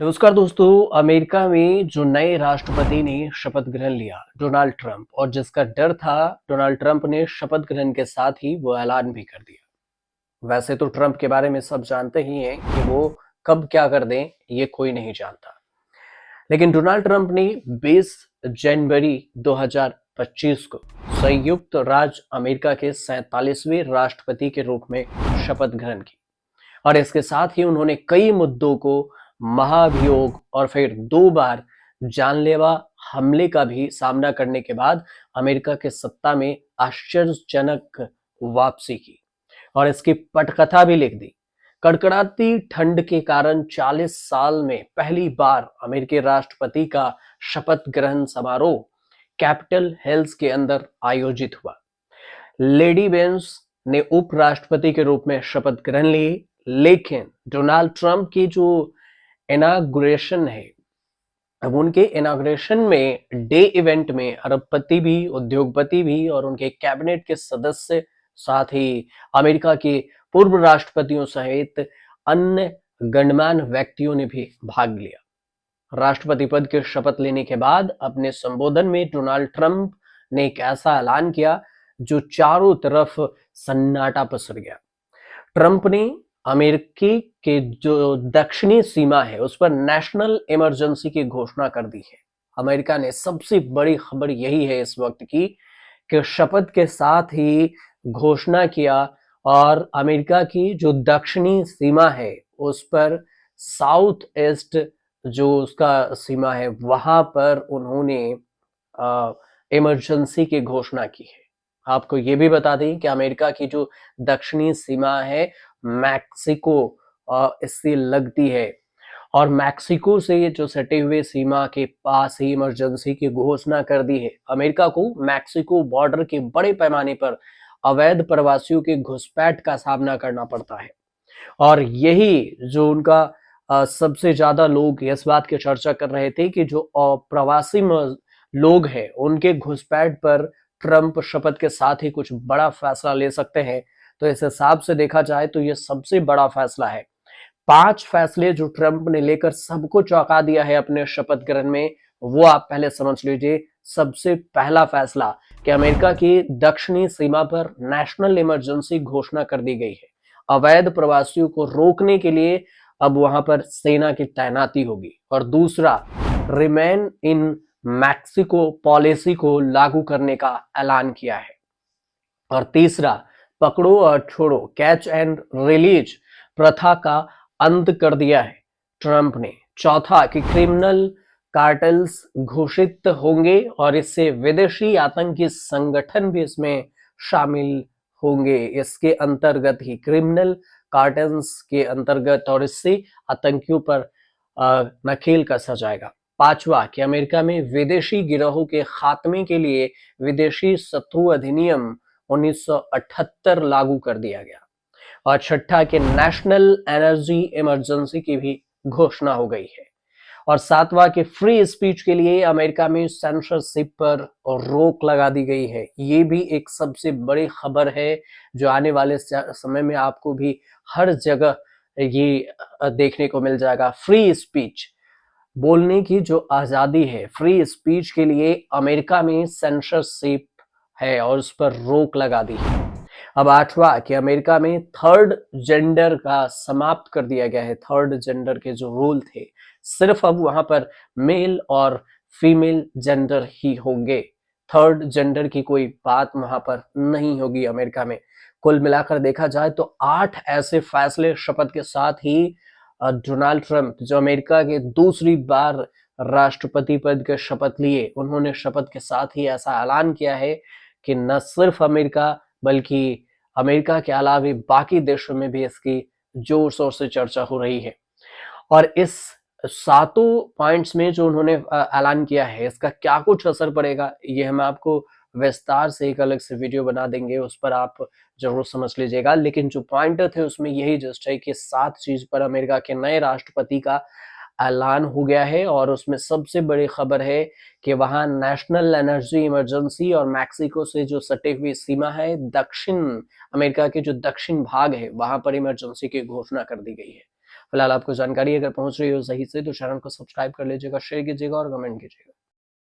नमस्कार दोस्तों। अमेरिका में जो नए राष्ट्रपति ने शपथ ग्रहण लिया, डोनाल्ड ट्रंप, और जिसका डर था, डोनाल्ड ट्रंप ने शपथ ग्रहण के साथ ही वो ऐलान भी कर दिया। वैसे तो ट्रंप के बारे में सब जानते ही हैं कि वो कब क्या कर दें, ये कोई नहीं जानता। लेकिन डोनाल्ड ट्रंप ने 20 जनवरी 2025 को संयुक्त राज्य अमेरिका के 47वें राष्ट्रपति के रूप में शपथ ग्रहण की, और इसके साथ ही उन्होंने कई मुद्दों को, महाभियोग और फिर 2 बार जानलेवा हमले का भी सामना करने के बाद अमेरिका के सत्ता में आश्चर्यजनक वापसी की और इसकी पटकथा भी लिख दी। कड़कड़ाती ठंड के कारण 40 साल में पहली बार अमेरिकी राष्ट्रपति का शपथ ग्रहण समारोह कैपिटल हिल्स के अंदर आयोजित हुआ। लेडी बेंस ने उपराष्ट्रपति के रूप में शपथ ग्रहण ली, लेकिन डोनाल्ड ट्रंप की जो इनाग्रेशन है, अब उनके इनाग्रेशन में डे इवेंट में अरबपति भी, उद्योगपति भी और उनके कैबिनेट के सदस्य, साथ ही अमेरिका के पूर्व राष्ट्रपतियों सहित अन्य गणमान्य व्यक्तियों ने भी भाग लिया। राष्ट्रपति पद के शपथ लेने के बाद अपने संबोधन में डोनाल्ड ट्रंप ने एक ऐसा ऐलान किया जो चारों तरफ सन्नाटा पसर गया। ट्रंप ने अमेरिकी के जो दक्षिणी सीमा है उस पर नेशनल इमरजेंसी की घोषणा कर दी है। अमेरिका ने सबसे बड़ी खबर यही है इस वक्त की कि शपथ के साथ ही घोषणा किया, और अमेरिका की जो दक्षिणी सीमा है उस पर साउथ ईस्ट जो उसका सीमा है वहां पर उन्होंने इमरजेंसी की घोषणा की है। आपको ये भी बता दें कि अमेरिका की जो दक्षिणी सीमा है मैक्सिको इससे लगती है, और मैक्सिको से जो सटे हुए सीमा के पास ही इमरजेंसी की घोषणा कर दी है। अमेरिका को मैक्सिको बॉर्डर के बड़े पैमाने पर अवैध प्रवासियों के घुसपैठ का सामना करना पड़ता है, और यही जो उनका सबसे ज्यादा लोग इस बात की चर्चा कर रहे थे कि जो प्रवासी लोग हैं उनके घुसपैठ पर ट्रंप शपथ के साथ ही कुछ बड़ा फैसला ले सकते हैं। तो इस हिसाब से देखा जाए तो ये सबसे बड़ा फैसला है। 5 फैसले जो ट्रंप ने लेकर सबको चौंका दिया है अपने शपथ ग्रहण में, वो आप पहले समझ लीजिए। सबसे पहला फैसला कि अमेरिका की दक्षिणी सीमा पर नेशनल इमरजेंसी घोषणा कर दी गई है। अवैध प्रवासियों को रोकने के लिए अब वहां पर सेना की तैनाती होगी। और दूसरा, रिमेन इन मैक्सिको पॉलिसी को लागू करने का ऐलान किया है। और तीसरा, पकड़ो और छोड़ो, कैच एंड रिलीज प्रथा का अंत कर दिया है ट्रंप ने। चौथा, कि क्रिमिनल कार्टेल्स घोषित होंगे और इससे विदेशी आतंकी संगठन भी इसमें शामिल होंगे। इसके अंतर्गत ही क्रिमिनल कार्टेल्स के अंतर्गत, और इससे आतंकियों पर नकेल कसा जाएगा। पांचवा, कि अमेरिका में विदेशी गिरोहों के खात्मे के लिए विदेशी शत्रु अधिनियम 1978 लागू कर दिया गया। और छठा, कि नेशनल एनर्जी इमरजेंसी की भी घोषणा हो गई है। और सातवां, कि फ्री स्पीच के लिए अमेरिका में सेंसरशिप पर रोक लगा दी गई है। ये भी एक सबसे बड़ी खबर है जो आने वाले समय में आपको भी हर जगह ये देखने को मिल जाएगा। फ्री स्पीच, बोलने की जो आजादी है, फ्री स्पीच के लिए अमेरिका में सेंसरशिप है और उस पर रोक लगा दी है। अब आठवां, कि अमेरिका में थर्ड जेंडर का समाप्त कर दिया गया है। थर्ड जेंडर के जो रूल थे, सिर्फ अब वहां पर मेल और फीमेल जेंडर ही होंगे। थर्ड जेंडर की कोई बात वहां पर नहीं होगी अमेरिका में। कुल मिलाकर देखा जाए तो 8 ऐसे फैसले शपथ के साथ ही डोनाल्ड ट्रंप, जो अमेरिका के दूसरी बार राष्ट्रपति पद के शपथ लिए, उन्होंने शपथ के साथ ही ऐसा ऐलान किया है कि न सिर्फ अमेरिका बल्कि अमेरिका के अलावा बाकी देशों में भी इसकी जोर शोर से चर्चा हो रही है। और इस सातों पॉइंट्स में जो उन्होंने ऐलान किया है, इसका क्या कुछ असर पड़ेगा, ये हम आपको विस्तार से एक अलग से वीडियो बना देंगे, उस पर आप जरूर समझ लीजिएगा। लेकिन जो पॉइंट थे उसमें यही जस्ट है कि 7 चीज पर अमेरिका के नए राष्ट्रपति का ऐलान हो गया है, और उसमें सबसे बड़ी खबर है कि वहां नेशनल एनर्जी इमरजेंसी और मैक्सिको से जो सटे हुई सीमा है, दक्षिण अमेरिका के जो दक्षिण भाग है, वहां पर इमरजेंसी की घोषणा कर दी गई है। फिलहाल आपको जानकारी अगर पहुंच रही हो सही से तो चैनल को सब्सक्राइब कर लीजिएगा, शेयर कीजिएगा और कमेंट कीजिएगा।